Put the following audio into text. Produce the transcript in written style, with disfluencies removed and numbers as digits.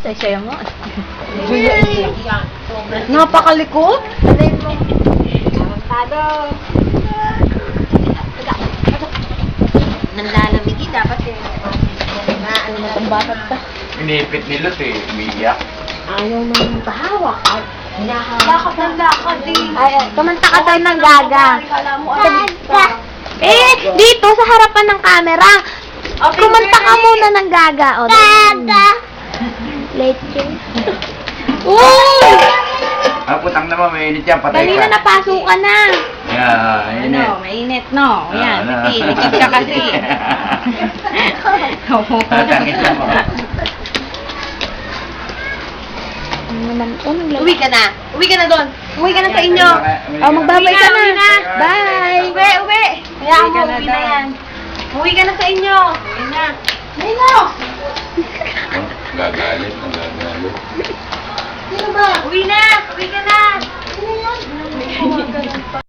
Saya mo. Napakalikot. Nanlalamigin dapat eh. Ano na itong batat ka? Inipit ni Lot eh, umiiyak. Ayaw nang pahawak. Lakad ng lakad eh. Ay, kumanta ka tayo ng gaga. Kala mo ano. Dito sa harapan ng camera. Kumanta ka muna ng gaga. O, gaga. Leche. Uy! Ah, putang naman, mainit yan, patay Kanina ka. napasok ka na. Yeah, init. Ano, mainit no. Yan, Ah, lipid ka kasi. Tangit lang mo. Ano naman? Uwi ka na. Uwi ka na doon. Uwi ka na sa inyo. Oh, magbabay ka Uwi na. Bye. Uwi, uwi. Hayaan mo, uwi na yan. Uwi ka na sa inyo. Uwi na. Nino! Gagalit, gagalit. Sino ba? Uwi na! Uwi ka na! Sino yun?